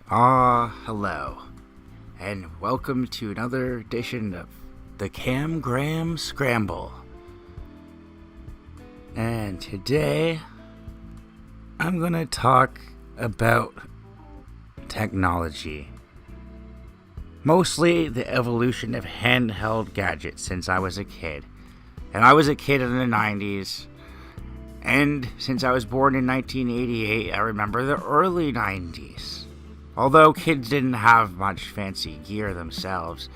Hello, and welcome to another edition of the Cam Graham Scramble. And today, I'm gonna talk about technology. Mostly the evolution of handheld gadgets since I was a kid. And I was a kid in the 90s. And since I was born in 1988, I remember the early 90s. Although kids didn't have much fancy gear themselves.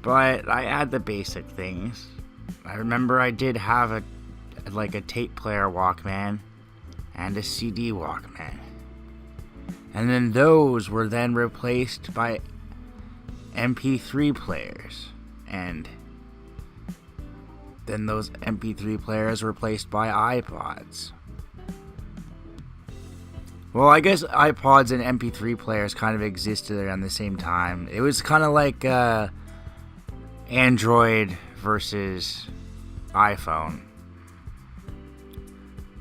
But I had the basic things. I remember I did have a tape player Walkman and a CD Walkman. And then those were then replaced by MP3 players. And then those MP3 players were replaced by iPods. Well, I guess iPods and MP3 players kind of existed around the same time. It was kind of like Android versus iPhone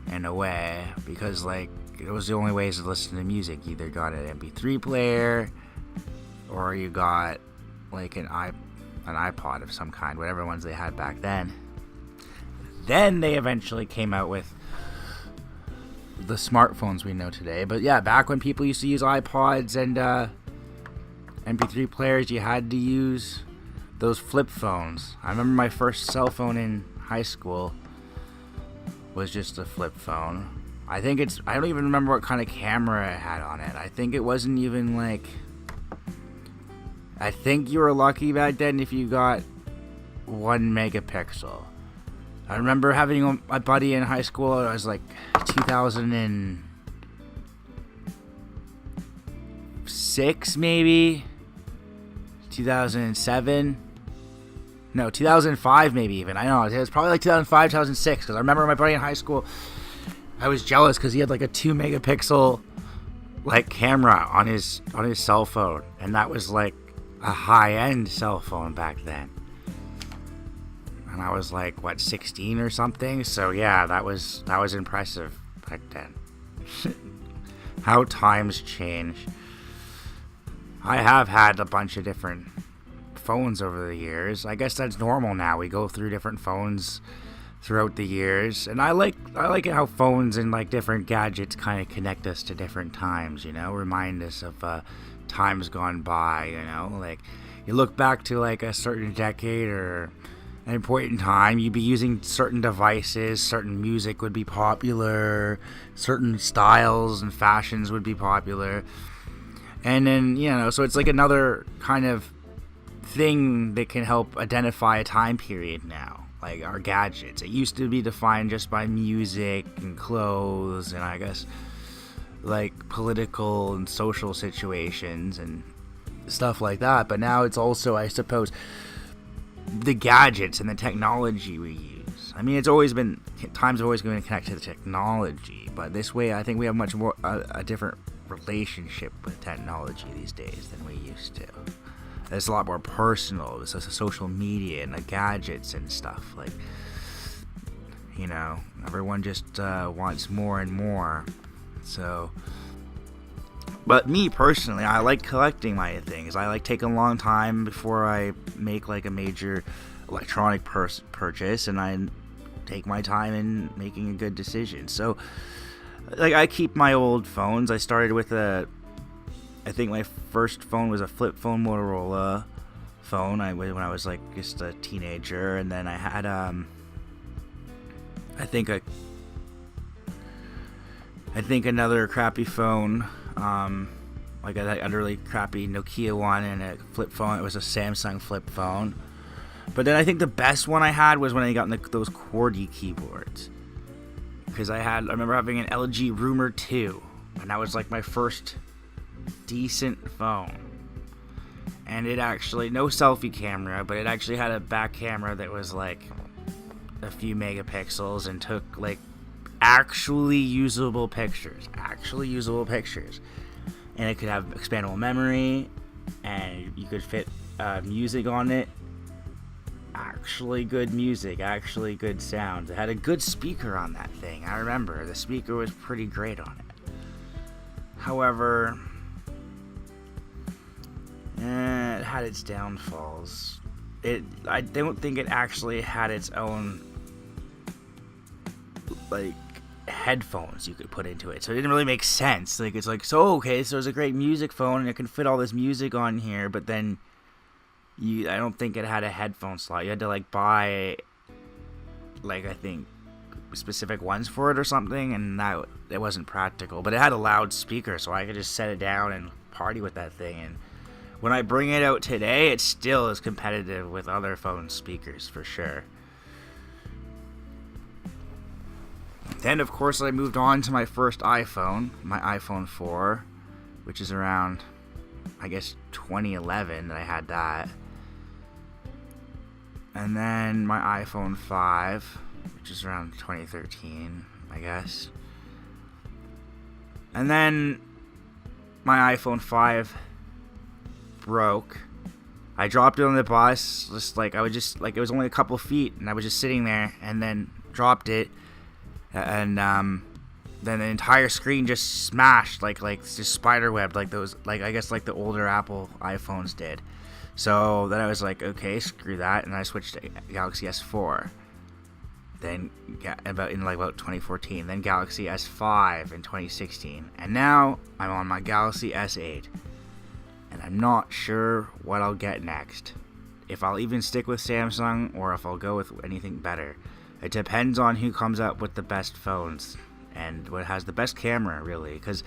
in a way, because it was the only ways to listen to music. You either got an MP3 player or you got an iPod of some kind, whatever ones they had back then. Then they eventually came out with the smartphones we know today. But yeah, back when people used to use iPods and MP3 players, you had to use those flip phones. I remember my first cell phone in high school was just a flip phone. I don't even remember what kind of camera it had on it. I think it wasn't even I think you were lucky back then if you got 1 megapixel. I remember having my buddy in high school. It was 2006 maybe, 2007. No, 2005 maybe even. I know, it was probably 2005, 2006, because I remember my buddy in high school, I was jealous because he had a 2 megapixel camera on his cell phone, and that was a high-end cell phone back then. And I was 16 or something. So yeah, that was impressive back then. How times change. I have had a bunch of different phones over the years. I guess that's normal now. We go through different phones throughout the years, and I like it how phones and different gadgets kind of connect us to different times. Remind us of times gone by. You look back to a certain decade or at a point in time, you'd be using certain devices, certain music would be popular, certain styles and fashions would be popular. And then, so it's another kind of thing that can help identify a time period now, our gadgets. It used to be defined just by music and clothes and I guess political and social situations and stuff like that. But now it's also, I suppose, the gadgets and the technology we use. I mean, times have always been connected to the technology, but this way I think we have much more a different relationship with technology these days than we used to. It's a lot more personal. It's just social media and the gadgets and stuff. Everyone just wants more and more. So, but me personally, I like collecting my things. I taking a long time before I make a major electronic purchase, and I take my time in making a good decision. So, I keep my old phones. I started with I think my first phone was a flip phone Motorola phone. When I was just a teenager, and then I had I think another crappy phone. A really crappy Nokia one and a flip phone. It was a Samsung flip phone. But then I think the best one I had was when I got those QWERTY keyboards. Because I remember having an LG Rumor 2. And that was my first decent phone. And it actually, no selfie camera, but it actually had a back camera that was a few megapixels and took actually usable pictures. And it could have expandable memory, and you could fit music on it. Actually good music, actually good sound. It had a good speaker on that thing. I remember the speaker was pretty great on it. However, had its downfalls. I don't think it actually had its own like headphones you could put into it, so it didn't really make sense. Like, it's like, so okay, so it's a great music phone and it can fit all this music on here, but then I don't think it had a headphone slot. You had to like buy like, I think, specific ones for it or something, and that it wasn't practical. But it had a loudspeaker, so I could just set it down and party with that thing. And when I bring it out today, it still is competitive with other phone speakers for sure. Then, of course, I moved on to my first iPhone, my iPhone 4, which is around, I guess, 2011 that I had that. And then my iPhone 5, which is around 2013, I guess. And then my iPhone 5 broke. I dropped it on the bus, it was only a couple feet, and I was just sitting there, and then dropped it. And then the entire screen just smashed, like just spiderwebbed, like those, like I guess like the older Apple iPhones did. So then I was like, okay, screw that, and I switched to Galaxy S4. Then about 2014, then Galaxy S5 in 2016, and now I'm on my Galaxy S8, and I'm not sure what I'll get next. If I'll even stick with Samsung or if I'll go with anything better. It depends on who comes up with the best phones and what has the best camera, really, because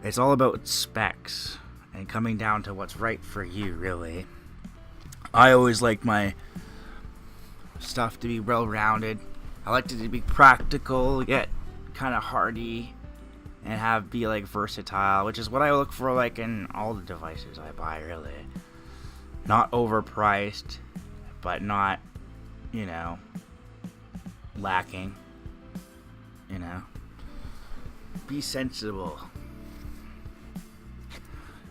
it's all about specs and coming down to what's right for you, really. I always like my stuff to be well-rounded. I like it to be practical, yet kind of hardy, and be like versatile, which is what I look for like in all the devices I buy, really. Not overpriced, but not, lacking. Be sensible,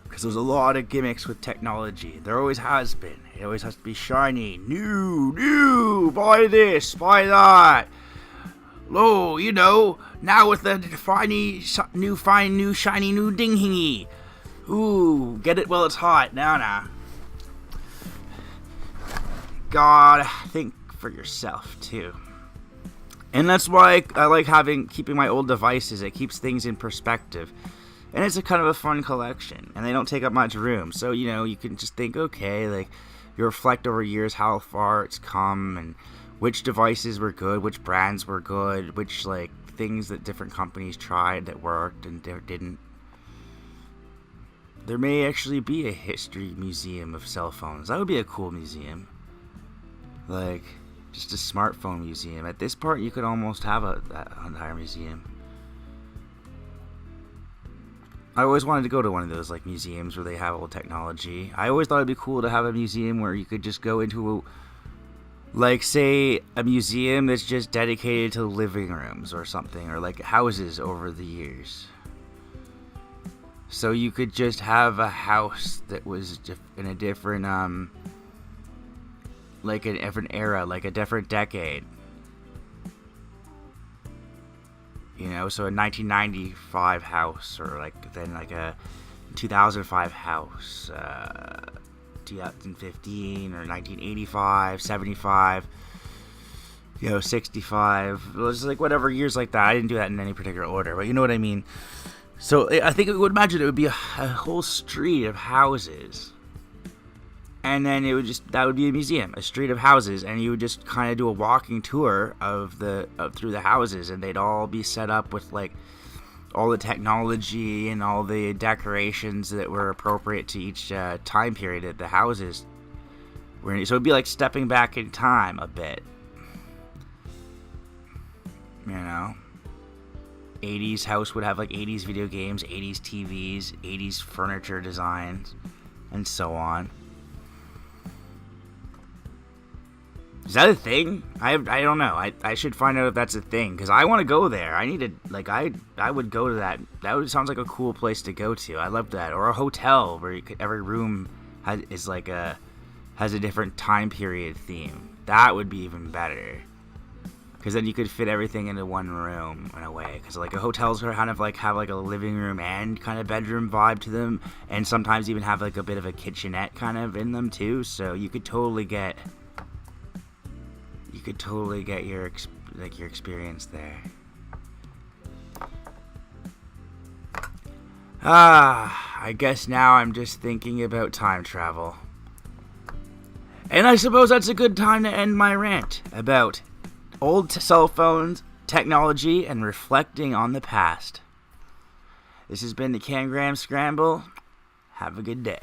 because there's a lot of gimmicks with technology. There always has been. It always has to be shiny, new, buy this, buy that. Oh, now with the shiny new dinghingy. Ooh, get it while it's hot. Nah. God, think for yourself too. And that's why I like keeping my old devices. It keeps things in perspective. And it's a kind of a fun collection. And they don't take up much room. So, you can just think, okay, like, you reflect over years how far it's come and which devices were good, which brands were good, which, like, things that different companies tried that worked and didn't. There may actually be a history museum of cell phones. That would be a cool museum. Like, just a smartphone museum. At this part, you could almost have that entire museum. I always wanted to go to one of those like museums where they have old technology. I always thought it'd be cool to have a museum where you could just go into, say, a museum that's just dedicated to living rooms or something, or like houses over the years. So you could just have a house that was in a different, like a different era, like a different decade. So a 1995 house, or then a 2005 house, 2015, or 1985, 75, 65. It was like whatever years like that. I didn't do that in any particular order, but you know what I mean. So I think it would would be a whole street of houses. And then that would be a museum, a street of houses, and you would just kind of do a walking tour through the houses, and they'd all be set up with like all the technology and all the decorations that were appropriate to each time period at the houses. So it'd be like stepping back in time a bit, 80s house would have like 80s video games, 80s TVs, 80s furniture designs, and so on. Is that a thing? I don't know. I should find out if that's a thing, because I want to go there. I would go to that. Sounds like a cool place to go to. I love that. Or a hotel where every room has a different time period theme. That would be even better. because then you could fit everything into one room in a way. Because like hotels are kind of like have like a living room and kind of bedroom vibe to them, and sometimes even have like a bit of a kitchenette kind of in them too. So you could totally get your experience there. I guess now I'm just thinking about time travel. And I suppose that's a good time to end my rant about old cell phones, technology, and reflecting on the past. This has been the Cangram Scramble. Have a good day.